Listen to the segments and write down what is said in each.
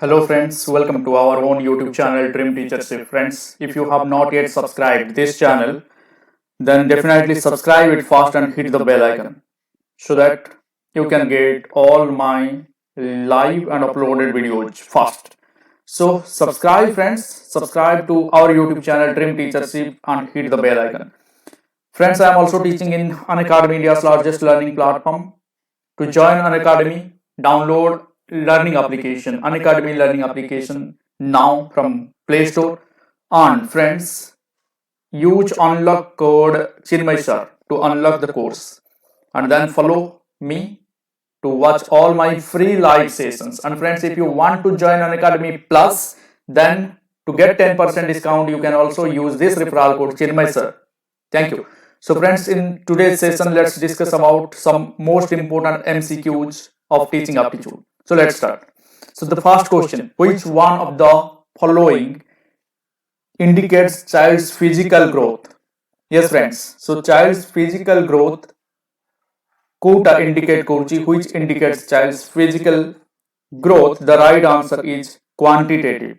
Hello friends, welcome to our own YouTube channel Dream Teachership. Friends, if you have not yet subscribed this channel, then definitely subscribe it fast and hit the bell icon so that you can get all my live and uploaded videos fast. So subscribe friends, subscribe to our YouTube channel Dream Teachership and hit the bell icon. Friends, I am also teaching in Unacademy, India's largest learning platform. To join Unacademy, download learning application, Unacademy learning application now from Play Store. And friends, use unlock code Chinmay sir to unlock the course. And then follow me to watch all my free live sessions. And friends, if you want to join Unacademy Plus, then to get 10% discount, you can also use this referral code Chinmay sir. Thank you. So friends, in today's session, let's discuss about some most important MCQs of teaching aptitude. So let's start. So the first question, which one of the following indicates child's physical growth? Yes friends, so child's physical growth quota indicate kurchi, which indicates child's physical growth. The right answer is quantitative.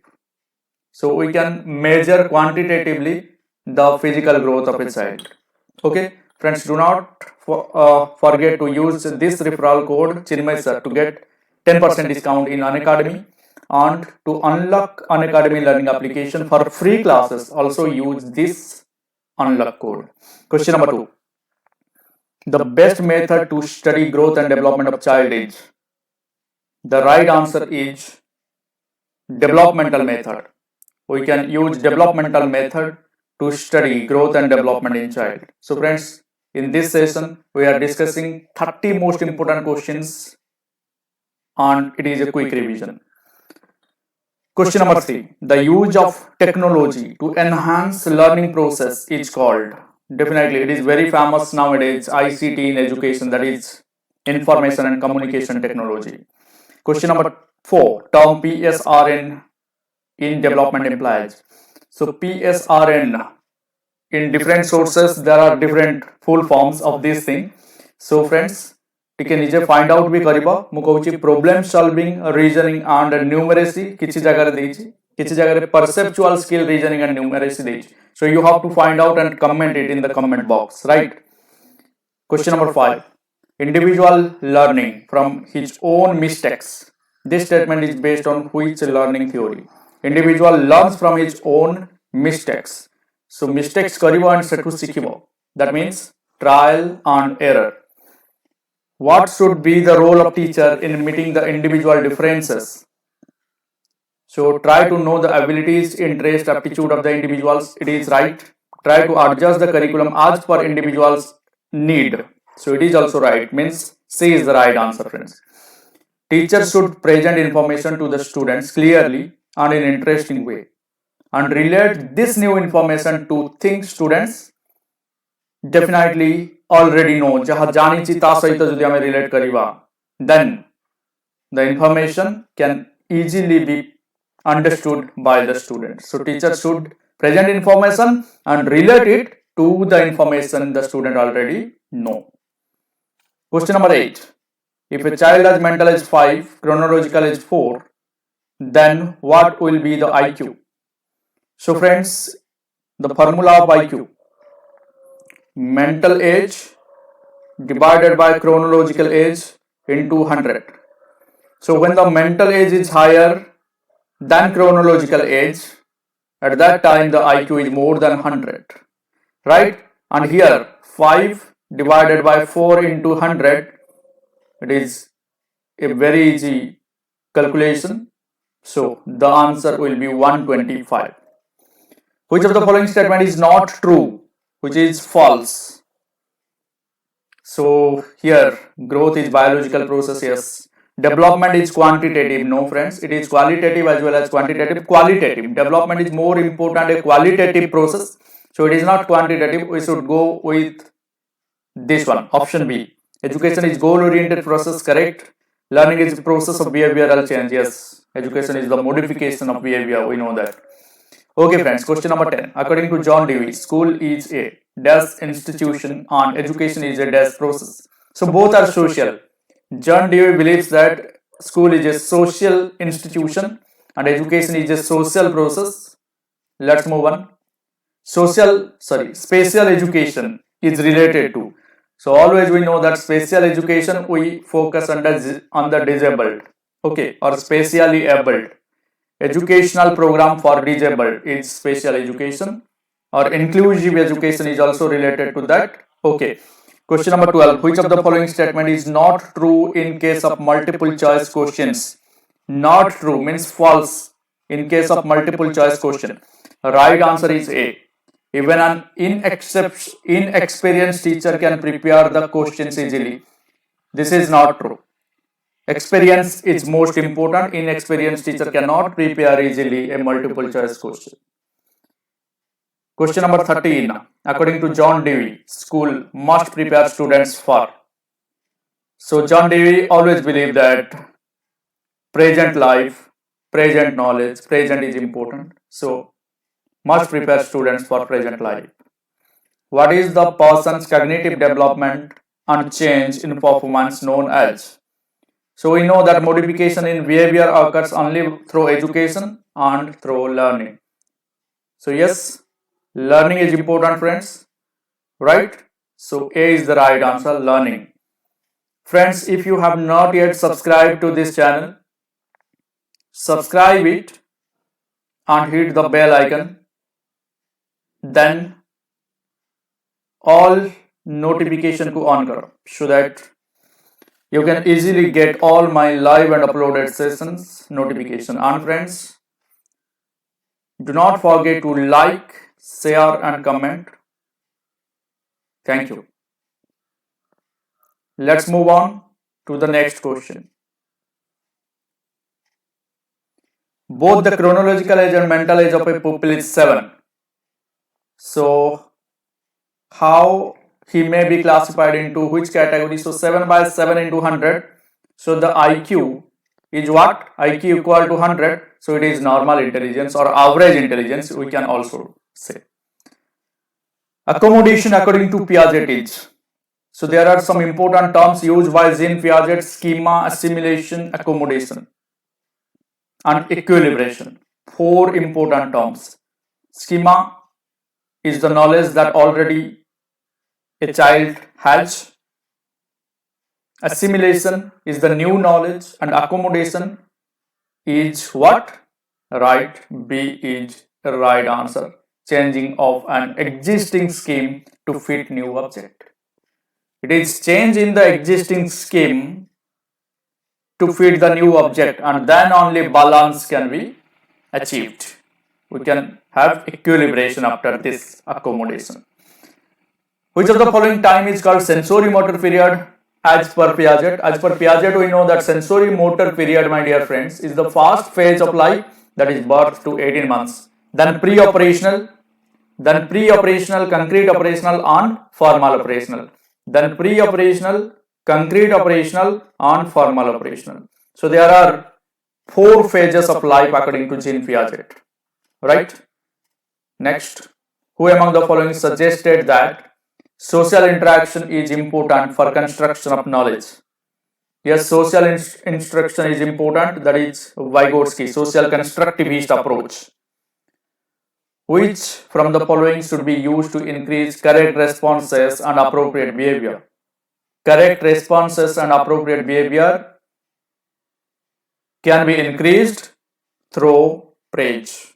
So we can measure quantitatively the physical growth of a child. Okay, friends, do not forget to use this referral code Chinmay sir to get 10% discount in Unacademy, and to unlock Unacademy learning application for free classes, also use this unlock code. Question number 2. The best method to study growth and development of child is? The right answer is developmental method. We can use developmental method to study growth and development in child. So friends, in this session, we are discussing 30 most important questions and it is a quick revision. Question number 3. The use of technology to enhance learning process is called? Definitely, it is very famous nowadays, ICT in education, that is information and communication technology. Question number 4. Term PSRN in development implies. So PSRN, in different sources there are different full forms of this thing. So friends, you can easily find out भी करिबा मु कहूची problem solving, reasoning and numeracy किछि जगह रे देछि, किछि जगह रे perceptual skill, reasoning and numeracy देछि. So you have to find out and comment it in the comment box, right? Question number 5. Individual learning from his own mistakes. This statement is based on which learning theory? Individual learns from his own mistakes. So mistakes karibo and setu sikhibo. That means trial and error. What should be the role of teacher in meeting the individual differences? So try to know the abilities, interest, aptitude of the individuals. It is right. Try to adjust the curriculum as per individual's need. So it is also right. Means C is the right answer, friends. Teachers should present information to the students clearly and in an interesting way, and relate this new information to things students definitely already know. Jaha jani chi ta sahita jodi ame relate kariba, then the information can easily be understood by the students. So teachers should present information and relate it to the information the student already know. Question number 8. If a child has mental age 5, chronological age 4, then what will be the IQ? So friends, the formula of IQ, mental age divided by chronological age into 100. So when the mental age is higher than chronological age, at that time the IQ is more than 100, right? And here 5 divided by 4 into 100, it is a very easy calculation. So the answer will be 125. Which of the following statement is not true? Which is false? So here growth is biological process. Yes. Development is quantitative. No friends, it is qualitative as well as quantitative. Qualitative development is more important, a qualitative process. So it is not quantitative. We should go with this one, option B. Education is goal oriented process, correct. Learning is the process of behavioral change. Yes, education is the modification of behavior, we know that. Okay friends, question number 10. According to John Dewey, school is a dash institution and education is a dash process. So both are social. John Dewey believes that school is a social institution and education is a social process. Let's move on. Spatial education is related to. So always we know that spatial education we focus on the disabled, okay, or spatially abled. Educational program for disabled is spatial education, or inclusive education is also related to that. Okay. Question number 12. Which of the following statement is not true in case of multiple choice questions? Not true means false in case of multiple choice question. Right answer is A. Even an inexperienced teacher can prepare the questions easily. This is not true. Experience is most important. Inexperienced teacher cannot prepare easily a multiple choice question. Question number 13. According to John Dewey, school must prepare students for. So John Dewey always believed that present life, present knowledge, present is important. So must prepare students for present life. What is the person's cognitive development and change in performance known as? So we know that modification in behavior occurs only through education and through learning. So yes, learning is important, friends, right? So A is the right answer, learning. Friends, if you have not yet subscribed to this channel, subscribe it and hit the bell icon. Then all notification को on करो so that you can easily get all my live and uploaded sessions notification. And friends, do not forget to like, share and comment. Thank you. Let's move on to the next question. Both the chronological age and mental age of a pupil is 7. So how he may be classified into which category? So 7 by 7 into 100. So the IQ is what? IQ equal to 100. So it is normal intelligence or average intelligence, we can also say. Accommodation according to Piaget is. So there are some important terms used by Jean Piaget: schema, assimilation, accommodation and equilibration. 4 important terms. Schema is the knowledge that already a child has. Assimilation is the new knowledge, and accommodation is what? Right. B is the right answer. Changing of an existing scheme to fit new object. It is change in the existing scheme to fit the new object, and then only balance can be achieved. We can have equilibration after this accommodation. Which of the following time is called sensory motor period as per Piaget? As per Piaget, we know that sensory motor period, my dear friends, is the first phase of life, that is birth to 18 months. Then pre-operational, concrete operational and formal operational. Then pre-operational, concrete operational and formal operational. So there are 4 phases of life according to Jean Piaget. Right? Next, who among the following suggested that social interaction is important for construction of knowledge? Yes, social instruction is important. That is Vygotsky, social constructivist approach. Which from the following should be used to increase correct responses and appropriate behavior? Correct responses and appropriate behavior can be increased through praise.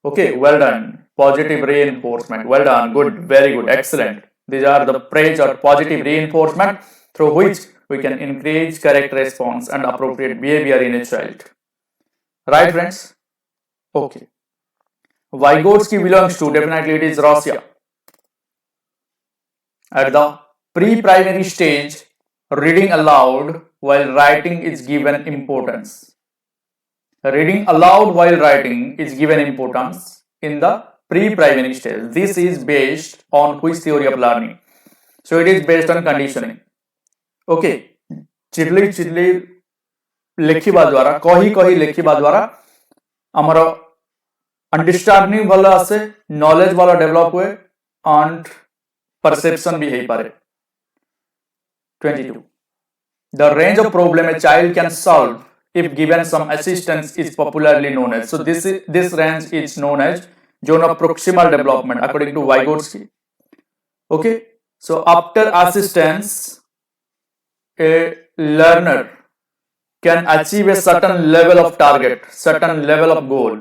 Okay, well done. Positive reinforcement. Well done. Good. Very good. Excellent. These are the praise or positive reinforcement through which we can increase correct response and appropriate behavior in a child. Right, friends? Okay. Vygotsky belongs to, definitely it is Russia. At the pre-primary stage, reading aloud while writing is given importance. Reading aloud while writing is given importance in the pre-primary stage. This is based on which theory of learning? So it is based on conditioning. Okay. चिडली चिडली लेखिबा द्वारा कही लेखिबा द्वारा आमर understanding भल आसे, knowledge वाला develop हुए and perception भी है पारे. 22. The range of problem a child can solve if given some assistance is popularly known as. So this range is known as zone of proximal development according to Vygotsky. Okay, so after assistance, a learner can achieve a certain level of target, certain level of goal,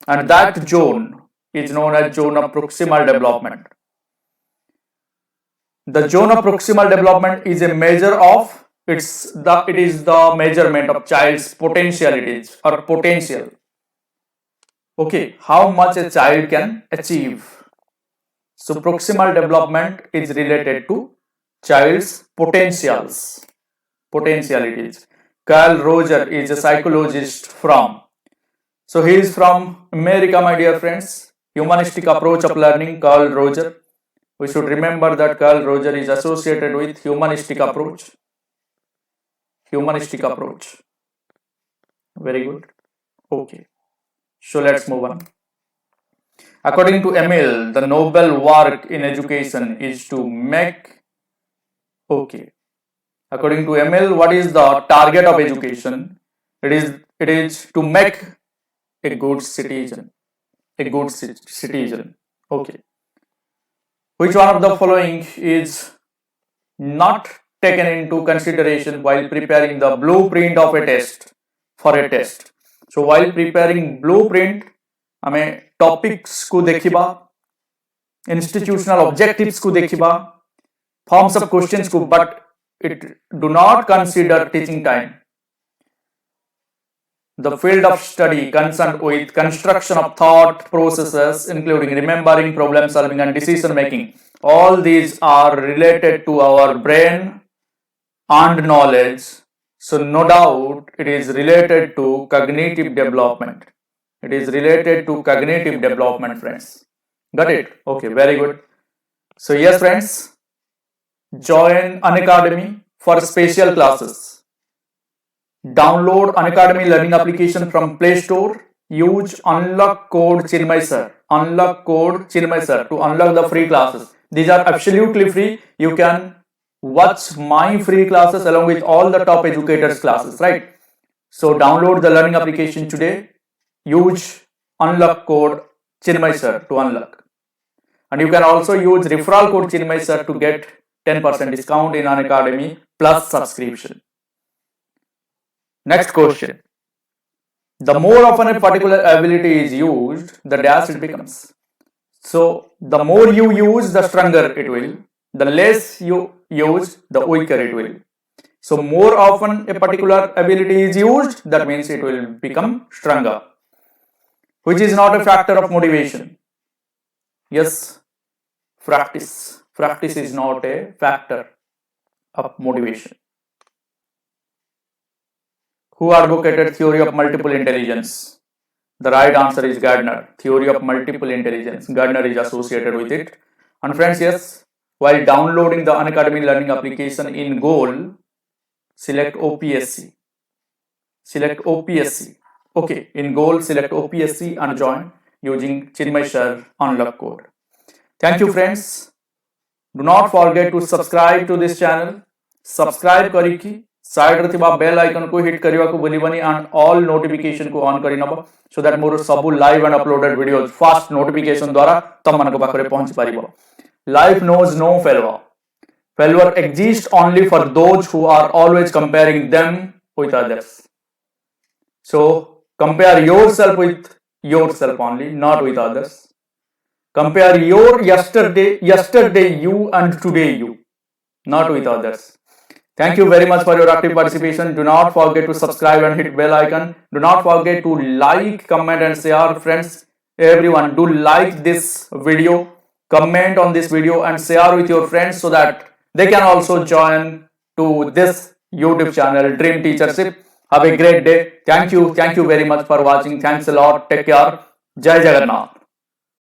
and that zone is known as zone of proximal development. The zone of proximal development is a measure of it is the measurement of child's potentialities or potential. Okay, how much a child can achieve. So proximal development is related to child's potentialities. Carl Roger is a psychologist from, so he is from America, my dear friends. Humanistic approach of learning, Carl Roger. We should remember that Carl Roger is associated with humanistic approach. Humanistic approach. Very good. Okay. So let's move on. According to Emil, the noble work in education is to make. Okay. According to Emil, what is the target of education? It is to make a good citizen. A good citizen. Okay. Which one of the following is not taken into consideration while preparing the blueprint of a test for a test? So while preparing blueprint, हमें topics को देखिबा, institutional objectives को देखिबा, forms of questions को, but it do not consider teaching time. The field of study concerned with construction of thought processes, including remembering, problem solving, and decision making. All these are related to our brain and knowledge. So no doubt it is related to cognitive development. It is related to cognitive development, friends. Got it? Okay, very good. So yes, friends, join Unacademy for special classes. Download Unacademy learning application from Play Store. Use unlock code Chinmay Sir. Unlock code Chinmay Sir to unlock the free classes. These are absolutely free. You can watch my free classes along with all the top educators classes, right? So download the learning application today. Use unlock code Chinmay Sir to unlock. And you can also use referral code Chinmay Sir to get 10% discount in Unacademy plus subscription. Next question. The more often a particular ability is used, the dash it becomes. So the more you use, the stronger it will. The less you use, the weaker it will. So more often a particular ability is used, that means it will become stronger. Which is not a factor of motivation. Yes, practice. Practice is not a factor of motivation. Who advocated theory of multiple intelligence? The right answer is Gardner. Theory of multiple intelligence. Gardner is associated with it. And friends, yes, while downloading the Unacademy learning application in goal, select OPSC. Select OPSC. Okay, in goal, select OPSC and join using Chinmay Sir unlock code. Thank you, friends. Do not forget to subscribe to this channel. Subscribe करके side रे थिबा bell icon को hit करिवा को बोलिबनी and all notification को on करि नबो सो दैट मोर सब live and uploaded videos fast notification द्वारा तम मन को पाखरे पहुंच पारिबो. Life knows no failure. Failure exist only for those who are always comparing them with others. So compare yourself with yourself only, not with others. Compare your yesterday you and today you, not with others. Thank you very much for your active participation. Do not forget to subscribe and hit bell icon. Do not forget to like, comment and share. Friends, everyone, do like this video, comment on this video and share with your friends so that they can also join to this YouTube channel, Dream Teachership. Have a great day. Thank you very much for watching. Thanks a lot. Take care. Jai Jagannath.